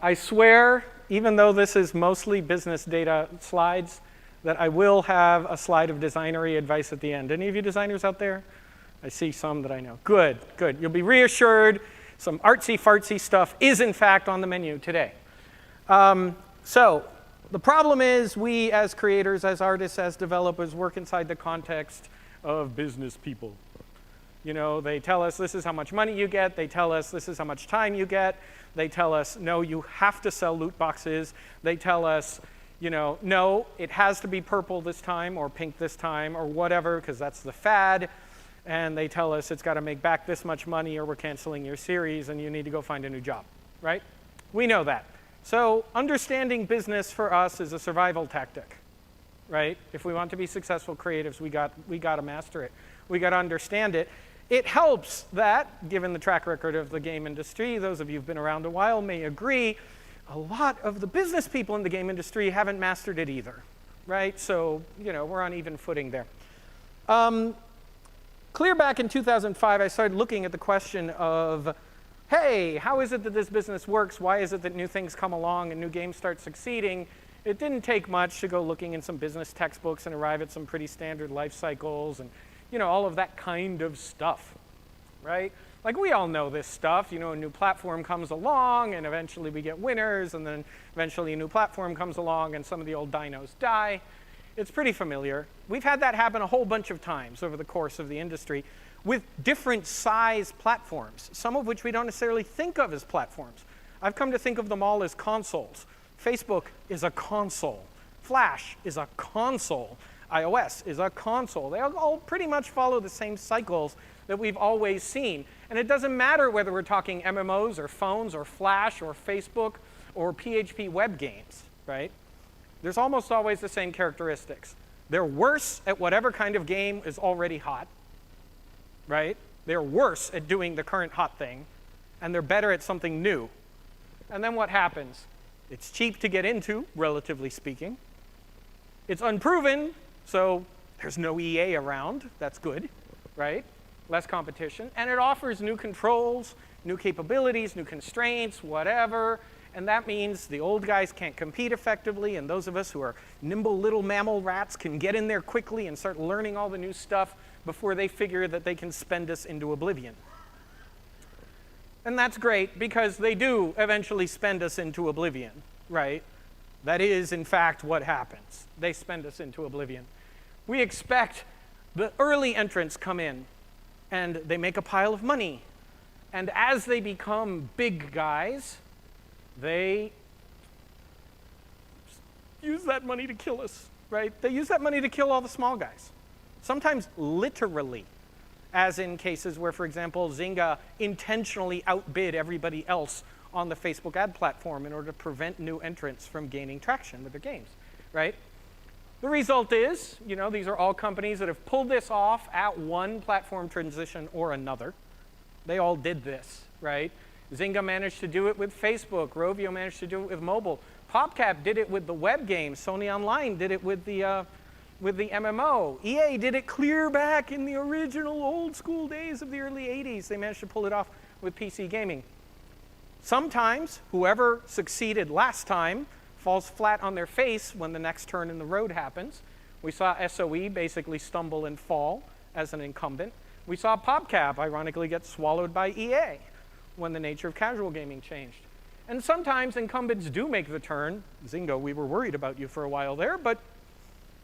I swear, even though this is mostly business data slides, that I will have a slide of designery advice at the end. Any of you designers out there? I see some that I know. Good, good. You'll be reassured. Some artsy-fartsy stuff is, in fact, on the menu today. So the problem is we, as creators, as artists, as developers, work inside the context of business people. You know, they tell us this is how much money you get. They tell us this is how much time you get. They tell us, no, you have to sell loot boxes. They tell us, you know, no, it has to be purple this time or pink this time or whatever, because that's the fad. And they tell us it's got to make back this much money or we're canceling your series and you need to go find a new job, right? We know that. So understanding business for us is a survival tactic, right? If we want to be successful creatives, we got to master it. We got to understand it. It helps that, given the track record of the game industry, those of you who've been around a while may agree, a lot of the business people in the game industry haven't mastered it either, right? So, you know, we're on even footing there. Clear back in 2005, I started looking at the question of, hey, how is it that this business works? Why is it that new things come along and new games start succeeding? It didn't take much to go looking in some business textbooks and arrive at some pretty standard life cycles and, you know, all of that kind of stuff, right? Like, we all know this stuff. You know, a new platform comes along, and eventually we get winners, and then eventually a new platform comes along, and some of the old dinos die. It's pretty familiar. We've had that happen a whole bunch of times over the course of the industry with different size platforms, some of which we don't necessarily think of as platforms. I've come to think of them all as consoles. Facebook is a console. Flash is a console. iOS is a console. They all pretty much follow the same cycles that we've always seen. And it doesn't matter whether we're talking MMOs or phones or Flash or Facebook or PHP web games, right? There's almost always the same characteristics. They're worse at whatever kind of game is already hot, right? They're worse at doing the current hot thing, and they're better at something new. And then what happens? It's cheap to get into, relatively speaking. It's unproven, so there's no EA around. That's good, right? Less competition. And it offers new controls, new capabilities, new constraints, whatever. And that means the old guys can't compete effectively, and those of us who are nimble little mammal rats can get in there quickly and start learning all the new stuff before they figure that they can spend us into oblivion. And that's great, because they do eventually spend us into oblivion, right? That is, in fact, what happens. They spend us into oblivion. We expect the early entrants come in, and they make a pile of money. And as they become big guys, they use that money to kill us, right? They use that money to kill all the small guys. Sometimes literally, as in cases where, for example, Zynga intentionally outbid everybody else on the Facebook ad platform in order to prevent new entrants from gaining traction with their games, right? The result is, you know, these are all companies that have pulled this off at one platform transition or another. They all did this, right? Zynga managed to do it with Facebook. Rovio managed to do it with mobile. PopCap did it with the web games. Sony Online did it with the MMO. EA did it clear back in the original old school days of the early 80s. They managed to pull it off with PC gaming. Sometimes, whoever succeeded last time falls flat on their face when the next turn in the road happens. We saw SOE basically stumble and fall as an incumbent. We saw PopCap ironically get swallowed by EA when the nature of casual gaming changed. And sometimes incumbents do make the turn. Zynga, we were worried about you for a while there, but,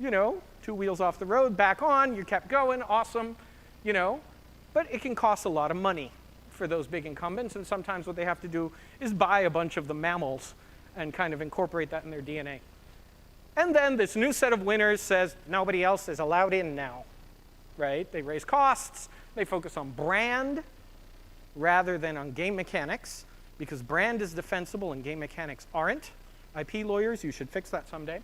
you know, 2 wheels off the road, back on, you kept going, awesome, you know. But it can cost a lot of money for those big incumbents, and sometimes what they have to do is buy a bunch of the mammals and kind of incorporate that in their DNA. And then this new set of winners says nobody else is allowed in now, right? They raise costs, they focus on brand rather than on game mechanics, because brand is defensible and game mechanics aren't. IP lawyers, you should fix that someday.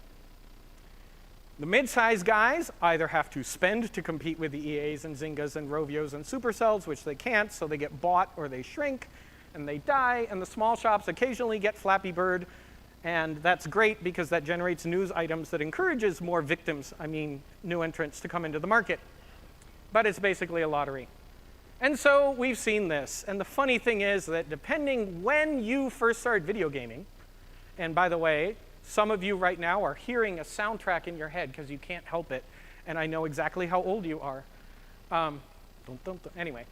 The mid-sized guys either have to spend to compete with the EAs and Zyngas and Rovios and Supercells, which they can't, so they get bought or they shrink and they die, and the small shops occasionally get Flappy Bird And that's great because that generates news items that encourages more victims, new entrants to come into the market. But it's basically a lottery. And so we've seen this. And the funny thing is that depending when you first started video gaming, and by the way, some of you right now are hearing a soundtrack in your head because you can't help it, and I know exactly how old you are. Anyway,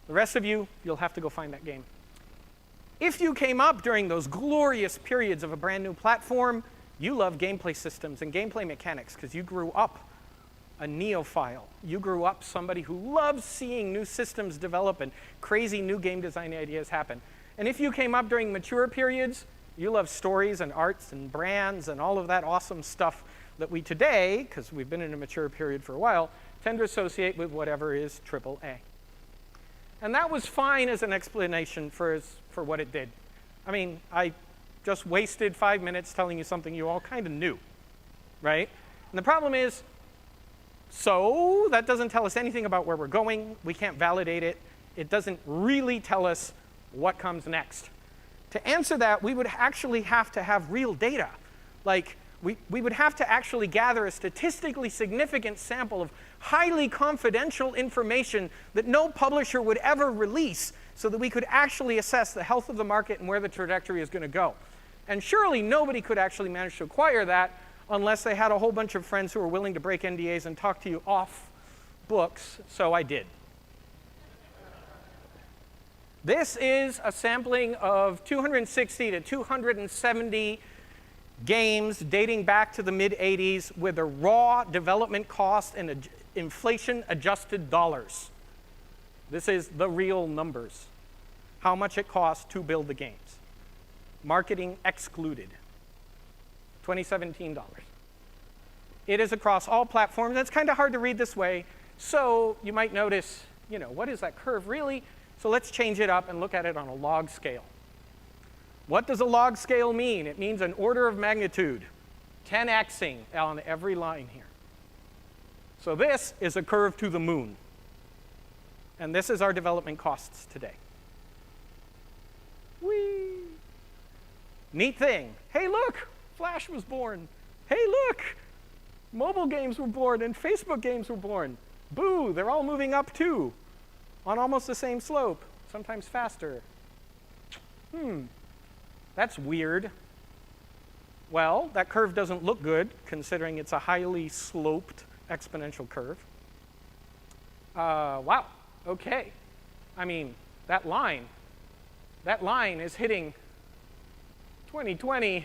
the rest of you, you'll have to go find that game. If you came up during those glorious periods of a brand new platform, you love gameplay systems and gameplay mechanics because you grew up a neophile. You grew up somebody who loves seeing new systems develop and crazy new game design ideas happen. And if you came up during mature periods, you love stories and arts and brands and all of that awesome stuff that we today, because we've been in a mature period for a while, tend to associate with whatever is AAA. And that was fine as an explanation for what it did. I just wasted 5 minutes telling you something you all kind of knew, right? And the problem is, so that doesn't tell us anything about where we're going. We can't validate it. It doesn't really tell us what comes next. To answer that, we would actually have to have real data. Like, we would have to actually gather a statistically significant sample of highly confidential information that no publisher would ever release so that we could actually assess the health of the market and where the trajectory is going to go. And surely nobody could actually manage to acquire that unless they had a whole bunch of friends who were willing to break NDAs and talk to you off books, so I did. This is a sampling of 260 to 270 games dating back to the mid-'80s with a raw development cost and inflation-adjusted dollars. This is the real numbers. How much it costs to build the games. Marketing excluded. 2017 dollars. It is across all platforms. It's kind of hard to read this way. So you might notice, what is that curve really? So let's change it up and look at it on a log scale. What does a log scale mean? It means an order of magnitude, 10xing on every line here. So this is a curve to the moon. And this is our development costs today. Whee! Neat thing. Hey, look, Flash was born. Hey, look, mobile games were born and Facebook games were born. Boo, they're all moving up too, on almost the same slope, sometimes faster. That's weird. Well, that curve doesn't look good, considering it's a highly sloped exponential curve. Wow, okay. That line is hitting 2020.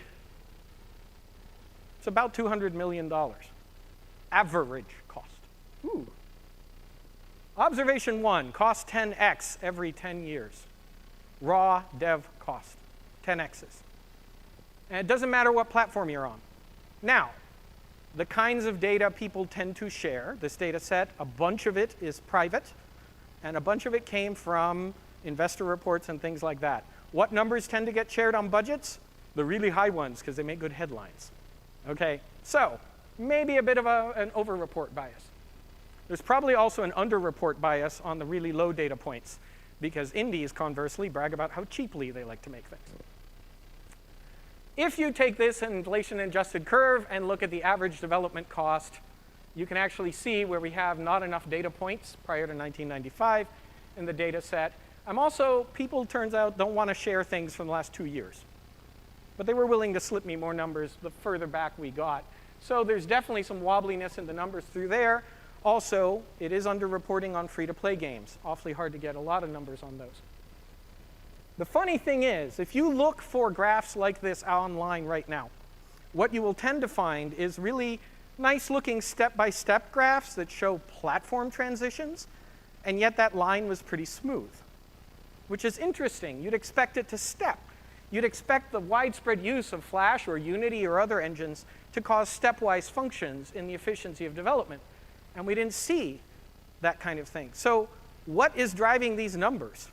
It's about $200 million. Average cost. Ooh. Observation 1, cost 10x every 10 years. Raw dev cost, 10x's. And it doesn't matter what platform you're on. Now, the kinds of data people tend to share, this data set, a bunch of it is private, and a bunch of it came from investor reports and things like that. What numbers tend to get shared on budgets? The really high ones, because they make good headlines. Okay, so maybe a bit of an over-report bias. There's probably also an under-report bias on the really low data points, because indies, conversely, brag about how cheaply they like to make things. If you take this inflation-adjusted curve and look at the average development cost, you can actually see where we have not enough data points prior to 1995 in the data set. People, turns out, don't want to share things from the last 2 years. But they were willing to slip me more numbers the further back we got. So there's definitely some wobbliness in the numbers through there. Also, it is underreporting on free-to-play games. Awfully hard to get a lot of numbers on those. The funny thing is, if you look for graphs like this online right now, what you will tend to find is really nice-looking step-by-step graphs that show platform transitions, and yet that line was pretty smooth, which is interesting. You'd expect it to step. You'd expect the widespread use of Flash or Unity or other engines to cause stepwise functions in the efficiency of development. And we didn't see that kind of thing. So what is driving these numbers?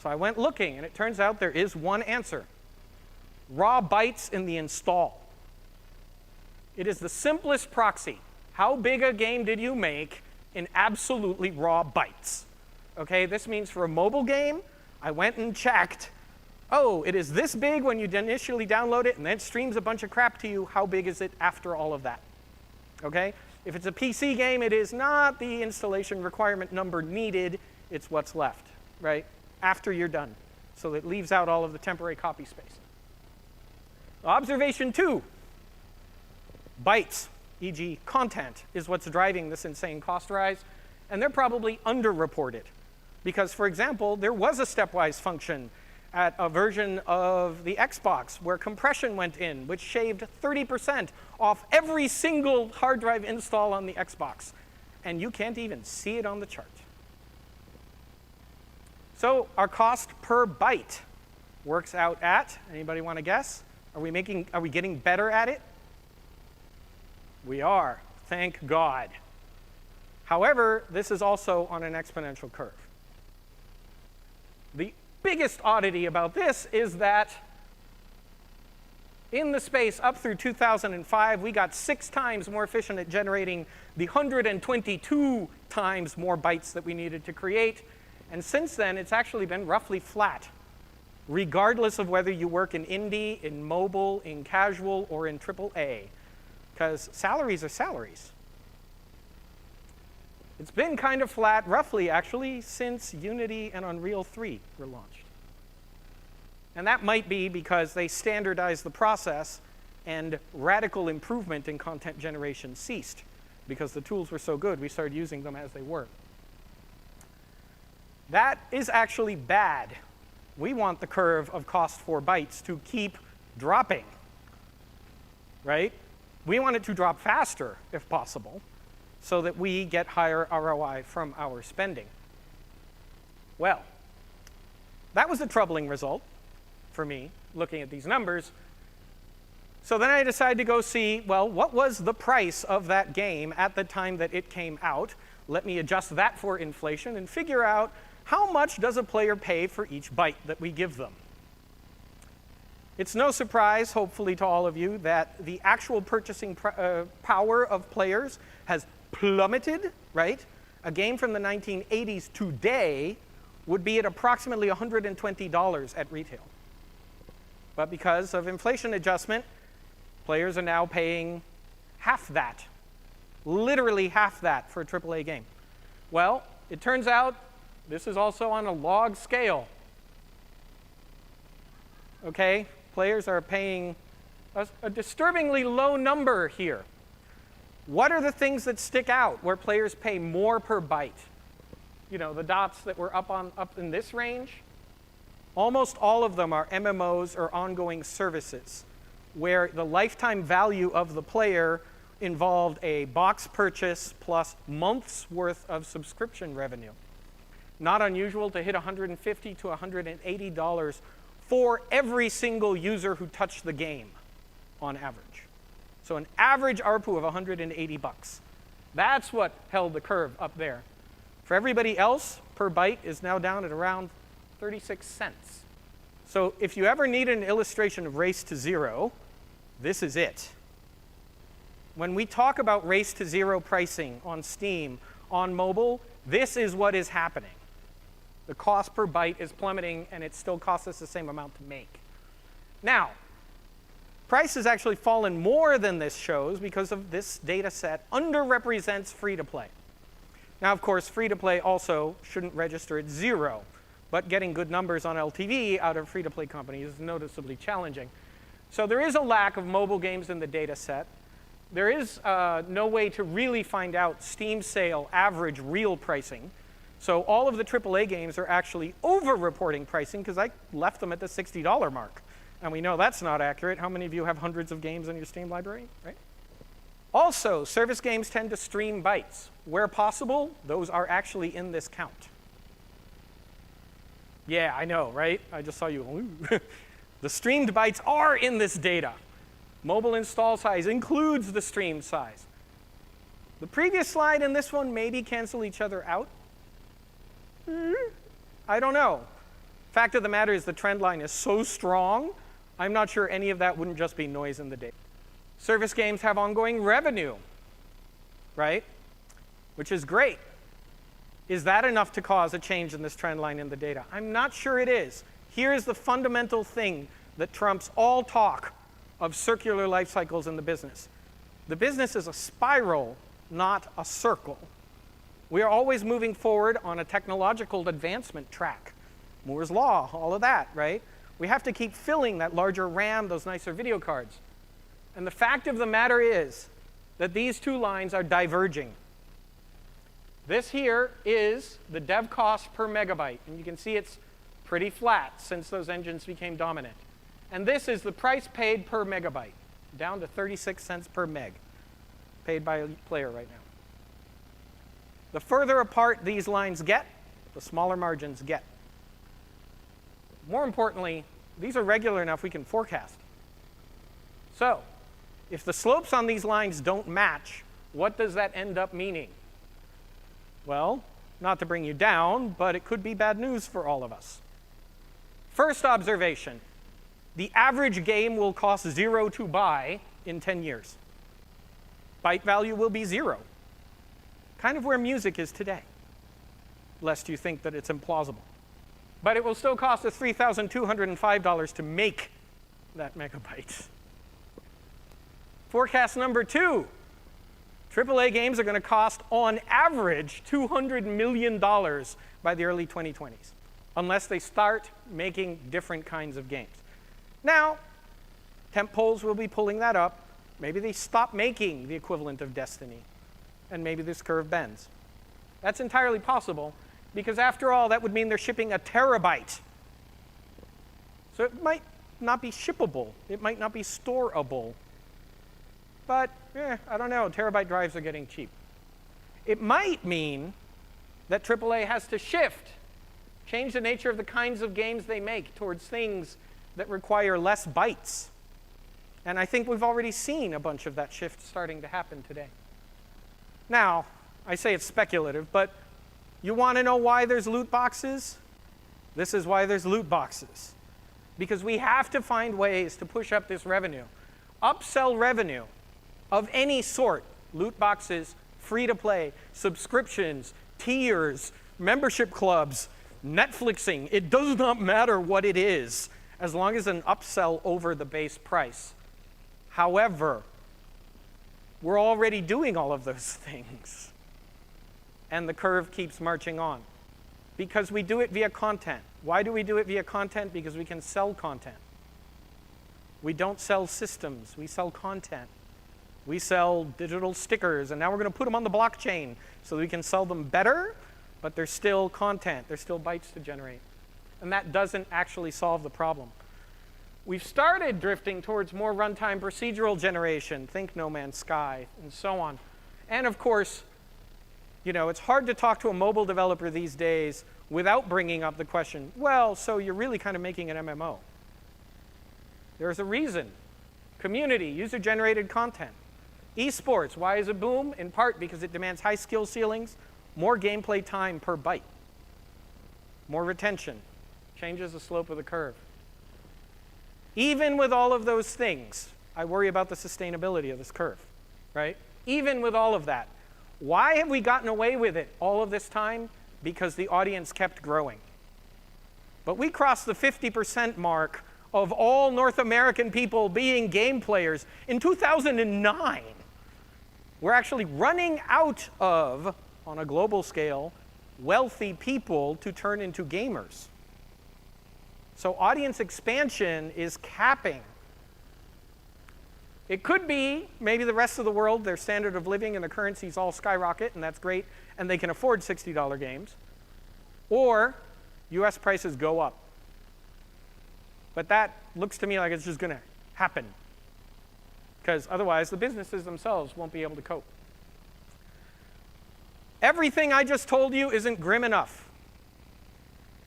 So I went looking, and it turns out there is one answer. Raw bytes in the install. It is the simplest proxy. How big a game did you make in absolutely raw bytes? Okay, this means for a mobile game, I went and checked oh, it is this big when you initially download it, and then it streams a bunch of crap to you. How big is it after all of that? Okay? If it's a PC game, it is not the installation requirement number needed. It's what's left, right, after you're done. So it leaves out all of the temporary copy space. Observation 2. Bytes, e.g. content, is what's driving this insane cost rise. And they're probably underreported. Because, for example, there was a stepwise function at a version of the Xbox where compression went in, which shaved 30% off every single hard drive install on the Xbox. And you can't even see it on the chart. So our cost per byte works out at, anybody want to guess? Are we getting better at it? We are, thank God. However, this is also on an exponential curve. The biggest oddity about this is that in the space up through 2005, we got 6 times more efficient at generating the 122 times more bytes that we needed to create. And since then, it's actually been roughly flat, regardless of whether you work in indie, in mobile, in casual, or in AAA, because salaries are salaries. It's been kind of flat, roughly, actually, since Unity and Unreal 3 were launched. And that might be because they standardized the process and radical improvement in content generation ceased. Because the tools were so good, we started using them as they were. That is actually bad. We want the curve of cost for bytes to keep dropping, right? We want it to drop faster, if possible, so that we get higher ROI from our spending. Well, that was a troubling result for me, looking at these numbers. So then I decided to go see, well, what was the price of that game at the time that it came out? Let me adjust that for inflation and figure out how much does a player pay for each byte that we give them. It's no surprise, hopefully to all of you, that the actual purchasing power of players has plummeted, right? A game from the 1980s today would be at approximately $120 at retail. But because of inflation adjustment, players are now paying half that, literally half that for a AAA game. Well, it turns out this is also on a log scale. Okay, players are paying a disturbingly low number here. What are the things that stick out where players pay more per byte? You know, the dots that were up in this range, almost all of them are MMOs or ongoing services, where the lifetime value of the player involved a box purchase plus months worth of subscription revenue. Not unusual to hit $150 to $180 for every single user who touched the game on average. So an average ARPU of 180 bucks. That's what held the curve up there. For everybody else, per byte is now down at around 36 cents. So if you ever need an illustration of race to zero, this is it. When we talk about race to zero pricing on Steam, on mobile, this is what is happening. The cost per byte is plummeting, and it still costs us the same amount to make. Now, price has actually fallen more than this shows because of this data set underrepresents free-to-play. Now, of course, free-to-play also shouldn't register at 0, but getting good numbers on LTV out of free-to-play companies is noticeably challenging. So there is a lack of mobile games in the data set. There is no way to really find out Steam sale average real pricing. So all of the AAA games are actually over-reporting pricing because I left them at the $60 mark. And we know that's not accurate. How many of you have hundreds of games in your Steam library, right? Also, service games tend to stream bytes. Where possible, those are actually in this count. Yeah, I know, right? I just saw you. The streamed bytes are in this data. Mobile install size includes the streamed size. The previous slide and this one maybe cancel each other out. I don't know. Fact of the matter is the trend line is so strong, I'm not sure any of that wouldn't just be noise in the data. Service games have ongoing revenue, right? Which is great. Is that enough to cause a change in this trend line in the data? I'm not sure it is. Here's the fundamental thing that trumps all talk of circular life cycles in the business. The business is a spiral, not a circle. We are always moving forward on a technological advancement track. Moore's law, all of that, right? We have to keep filling that larger RAM, those nicer video cards. And the fact of the matter is that these two lines are diverging. This here is the dev cost per megabyte, and you can see it's pretty flat since those engines became dominant. And this is the price paid per megabyte, down to 36 cents per meg, paid by a player right now. The further apart these lines get, the smaller margins get. More importantly, these are regular enough we can forecast. So, if the slopes on these lines don't match, what does that end up meaning? Well, not to bring you down, but it could be bad news for all of us. First observation, the average game will cost 0 to buy in 10 years. Byte value will be 0. Kind of where music is today, lest you think that it's implausible. But it will still cost us $3,205 to make that megabyte. Forecast number 2. AAA games are going to cost, on average, $200 million by the early 2020s, unless they start making different kinds of games. Now, temp polls will be pulling that up. Maybe they stop making the equivalent of Destiny, and maybe this curve bends. That's entirely possible, because after all, that would mean they're shipping a terabyte. So it might not be shippable. It might not be storable. But, I don't know. Terabyte drives are getting cheap. It might mean that AAA has to shift, change the nature of the kinds of games they make towards things that require less bytes. And I think we've already seen a bunch of that shift starting to happen today. Now, I say it's speculative, but you want to know why there's loot boxes? This is why there's loot boxes. Because we have to find ways to push up this revenue. Upsell revenue of any sort, loot boxes, free-to-play, subscriptions, tiers, membership clubs, Netflixing, it does not matter what it is, as long as an upsell over the base price. However, we're already doing all of those things. And the curve keeps marching on. Because we do it via content. Why do we do it via content? Because we can sell content. We don't sell systems, we sell content. We sell digital stickers, and now we're going to put them on the blockchain so that we can sell them better, but they're still content. They're still bytes to generate. And that doesn't actually solve the problem. We've started drifting towards more runtime procedural generation, think No Man's Sky, and so on. And of course, it's hard to talk to a mobile developer these days without bringing up the question, well, so you're really kind of making an MMO. There's a reason. Community, user-generated content. Esports, why is it boom? In part because it demands high skill ceilings, more gameplay time per byte, more retention, changes the slope of the curve. Even with all of those things, I worry about the sustainability of this curve, right? Even with all of that, why have we gotten away with it all of this time? Because the audience kept growing. But we crossed the 50% mark of all North American people being game players in 2009. We're actually running out of, on a global scale, wealthy people to turn into gamers. So audience expansion is capping. It could be maybe the rest of the world, their standard of living and the currencies all skyrocket, and that's great, and they can afford $60 games. Or US prices go up. But that looks to me like it's just going to happen, because otherwise the businesses themselves won't be able to cope. Everything I just told you isn't grim enough,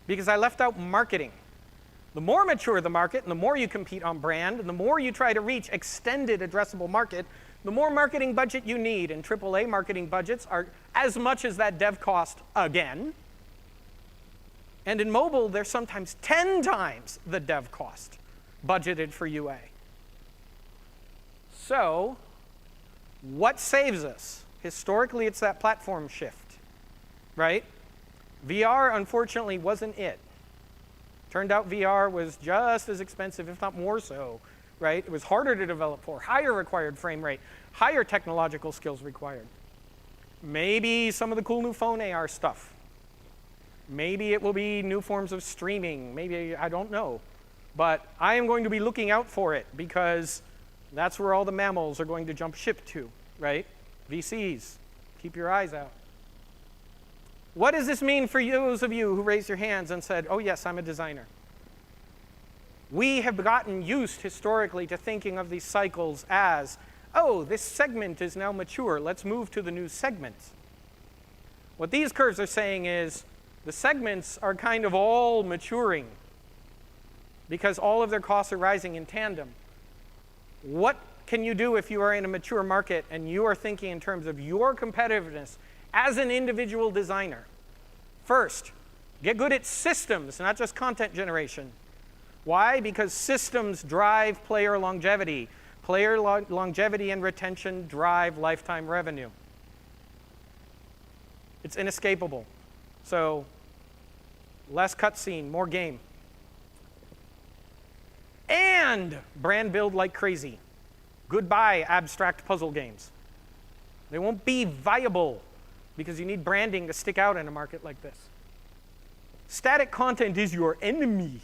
because I left out marketing. The more mature the market, and the more you compete on brand, and the more you try to reach extended addressable market, the more marketing budget you need. And AAA marketing budgets are as much as that dev cost again. And in mobile, they're sometimes 10 times the dev cost budgeted for UA. So, what saves us? Historically, it's that platform shift, right? VR, unfortunately, wasn't it. Turned out VR was just as expensive, if not more so, right? It was harder to develop for, higher required frame rate, higher technological skills required. Maybe some of the cool new phone AR stuff. Maybe it will be new forms of streaming. Maybe, I don't know. But I am going to be looking out for it because that's where all the mammals are going to jump ship to, right? VCs, keep your eyes out. What does this mean for those of you who raised your hands and said, oh yes, I'm a designer? We have gotten used historically to thinking of these cycles as, oh, this segment is now mature. Let's move to the new segment. What these curves are saying is the segments are kind of all maturing because all of their costs are rising in tandem. What can you do if you are in a mature market and you are thinking in terms of your competitiveness as an individual designer? First, get good at systems, not just content generation. Why? Because systems drive player longevity. Player longevity and retention drive lifetime revenue. It's inescapable. So, less cutscene, more game. And brand build like crazy. Goodbye abstract puzzle games. They won't be viable because you need branding to stick out in a market like this. Static content is your enemy.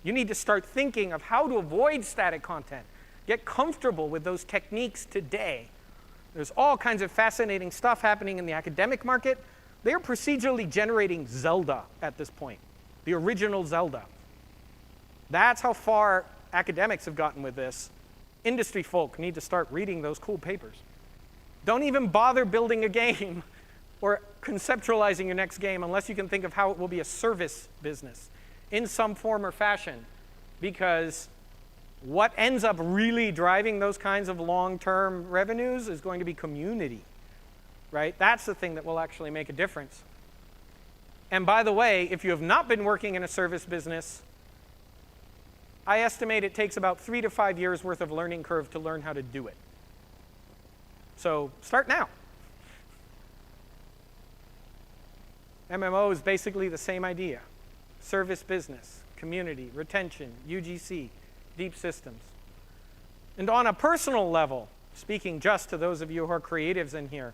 You need to start thinking of how to avoid static content. Get comfortable with those techniques today. There's all kinds of fascinating stuff happening in the academic market. They're procedurally generating Zelda at this point, the original Zelda. That's how far academics have gotten with this. Industry folk need to start reading those cool papers. Don't even bother building a game or conceptualizing your next game unless you can think of how it will be a service business in some form or fashion, because what ends up really driving those kinds of long-term revenues is going to be community, right? That's the thing that will actually make a difference. And by the way, if you have not been working in a service business, I estimate it takes about 3 to 5 years worth of learning curve to learn how to do it. So start now. MMO is basically the same idea. Service business, community, retention, UGC, deep systems. And on a personal level, speaking just to those of you who are creatives in here,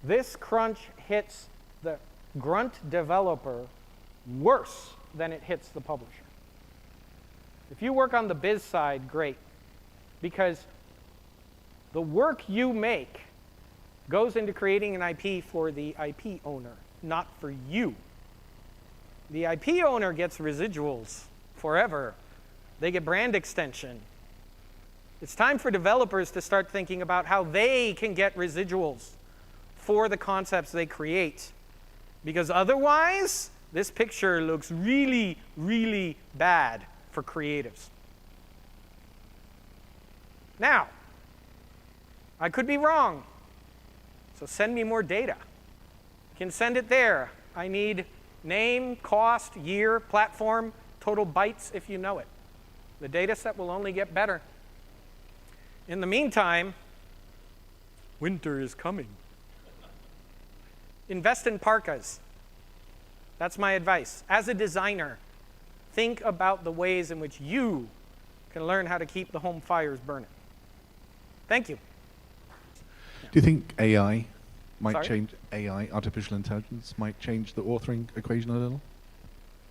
this crunch hits the grunt developer worse than it hits the publisher. If you work on the biz side, great, because the work you make goes into creating an IP for the IP owner, not for you. The IP owner gets residuals forever. They get brand extension. It's time for developers to start thinking about how they can get residuals for the concepts they create. Because otherwise, this picture looks really, really bad for creatives. Now, I could be wrong. So send me more data. You can send it there. I need name, cost, year, platform, total bytes if you know it. The data set will only get better. In the meantime, winter is coming. Invest in parkas. That's my advice. As a designer, think about the ways in which you can learn how to keep the home fires burning. Thank you. Do you think AI might Sorry? change, artificial intelligence, might change the authoring equation a little?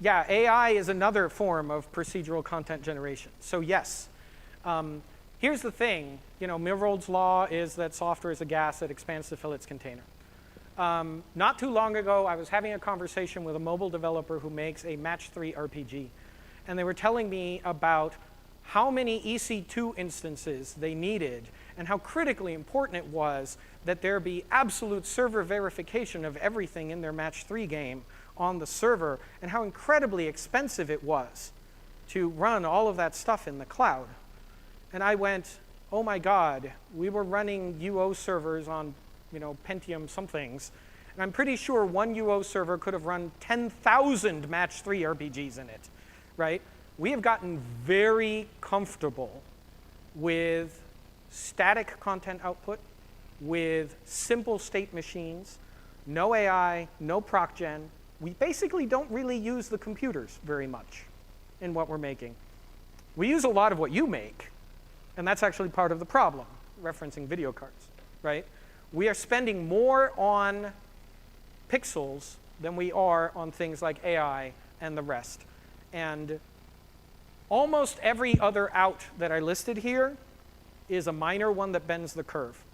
Yeah, AI is another form of procedural content generation. So yes, here's the thing. Milrold's law is that software is a gas that expands to fill its container. Not too long ago, I was having a conversation with a mobile developer who makes a match 3 RPG. And they were telling me about how many EC2 instances they needed and how critically important it was that there be absolute server verification of everything in their match 3 game on the server, and how incredibly expensive it was to run all of that stuff in the cloud. And I went, oh my God, we were running UO servers on Pentium somethings, and I'm pretty sure one UO server could have run 10,000 match 3 RPGs in it, right? We have gotten very comfortable with static content output, with simple state machines, no AI, no proc gen, we basically don't really use the computers very much in what we're making. We use a lot of what you make, and that's actually part of the problem, referencing video cards, right? We are spending more on pixels than we are on things like AI and the rest. And almost every other out that I listed here is a minor one that bends the curve.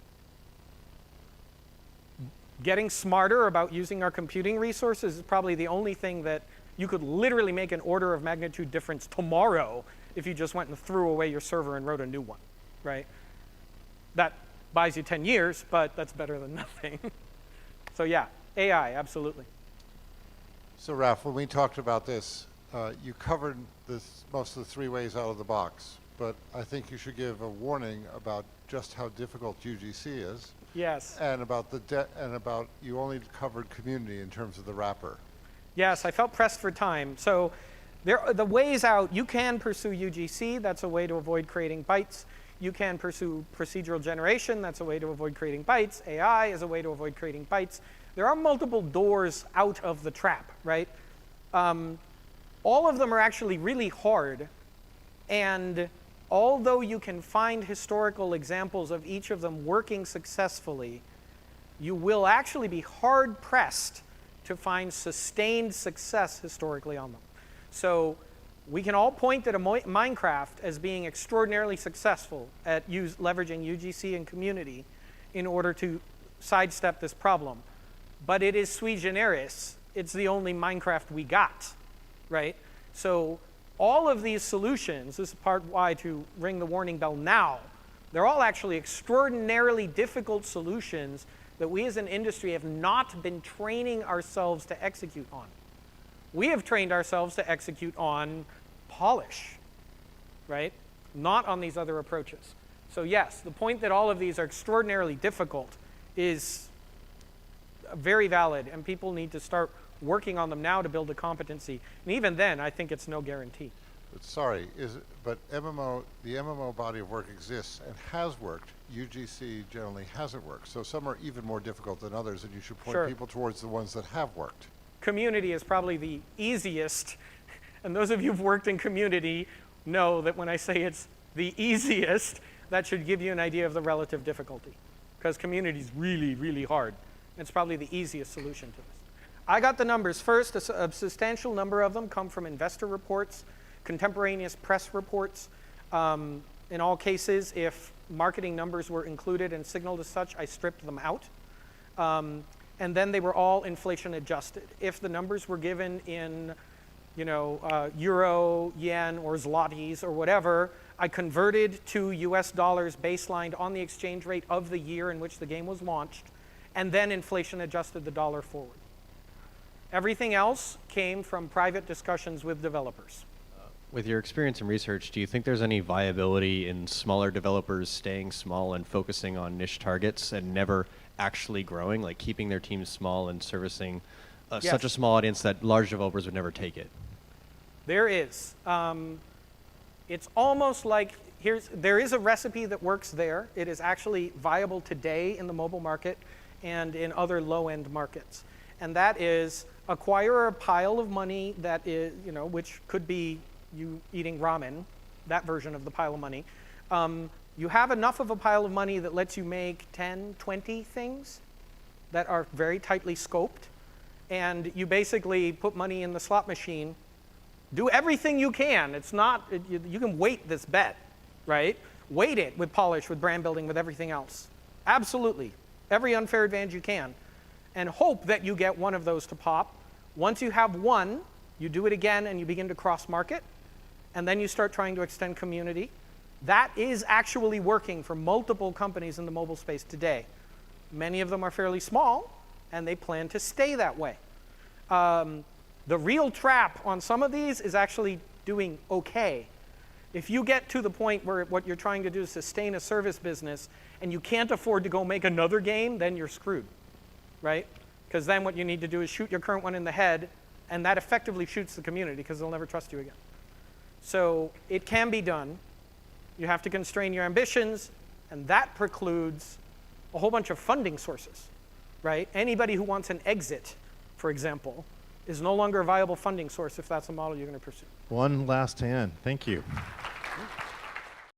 Getting smarter about using our computing resources is probably the only thing that you could literally make an order of magnitude difference tomorrow if you just went and threw away your server and wrote a new one, right? That buys you 10 years, but that's better than nothing. So yeah, AI, absolutely. So Raph, when we talked about this, you covered most of the 3 ways out of the box, but I think you should give a warning about just how difficult UGC is. Yes. And about you only covered community in terms of the wrapper. Yes, I felt pressed for time. So the ways out, you can pursue UGC. That's a way to avoid creating bytes. You can pursue procedural generation. That's a way to avoid creating bytes. AI is a way to avoid creating bytes. There are multiple doors out of the trap, right? All of them are actually really hard. And although you can find historical examples of each of them working successfully, you will actually be hard-pressed to find sustained success historically on them. So we can all point at Minecraft as being extraordinarily successful at leveraging UGC and community in order to sidestep this problem. But it is sui generis. It's the only Minecraft we got, right? So all of these solutions, this is part why to ring the warning bell now, they're all actually extraordinarily difficult solutions that we as an industry have not been training ourselves to execute on. We have trained ourselves to execute on polish, right? Not on these other approaches. So yes, the point that all of these are extraordinarily difficult is very valid, and people need to start working on them now to build a competency. And even then, I think it's no guarantee. But MMO, the MMO body of work exists and has worked. UGC generally hasn't worked. So some are even more difficult than others, and you should point people towards the ones that have worked. Community is probably the easiest. And those of you who've worked in community know that when I say it's the easiest, that should give you an idea of the relative difficulty. Because community is really, really hard. It's probably the easiest solution to this. I got the numbers first. A substantial number of them come from investor reports, contemporaneous press reports. In all cases, if marketing numbers were included and signaled as such, I stripped them out. And then they were all inflation adjusted. If the numbers were given in euro, yen, or zlotys, or whatever, I converted to US dollars baselined on the exchange rate of the year in which the game was launched, and then inflation adjusted the dollar forward. Everything else came from private discussions with developers. With your experience and research, do you think there's any viability in smaller developers staying small and focusing on niche targets and never actually growing, like keeping their teams small and servicing such a small audience that large developers would never take it? There is. It's almost like there is a recipe that works there. It is actually viable today in the mobile market and in other low-end markets. And that is acquire a pile of money that is, which could be you eating ramen, that version of the pile of money. You have enough of a pile of money that lets you make 10, 20 things that are very tightly scoped. And you basically put money in the slot machine. Do everything you can. It's not, you can weight this bet, right? Weight it with polish, with brand building, with everything else. Absolutely. Every unfair advantage you can. And hope that you get one of those to pop. Once you have one, you do it again and you begin to cross-market. And then you start trying to extend community. That is actually working for multiple companies in the mobile space today. Many of them are fairly small, and they plan to stay that way. The real trap on some of these is actually doing okay. If you get to the point where what you're trying to do is sustain a service business and you can't afford to go make another game, then you're screwed, right? Because then what you need to do is shoot your current one in the head, and that effectively shoots the community because they'll never trust you again. So it can be done. You have to constrain your ambitions, and that precludes a whole bunch of funding sources, right? Anybody who wants an exit, for example, is no longer a viable funding source if that's a model you're going to pursue. One last hand. Thank you.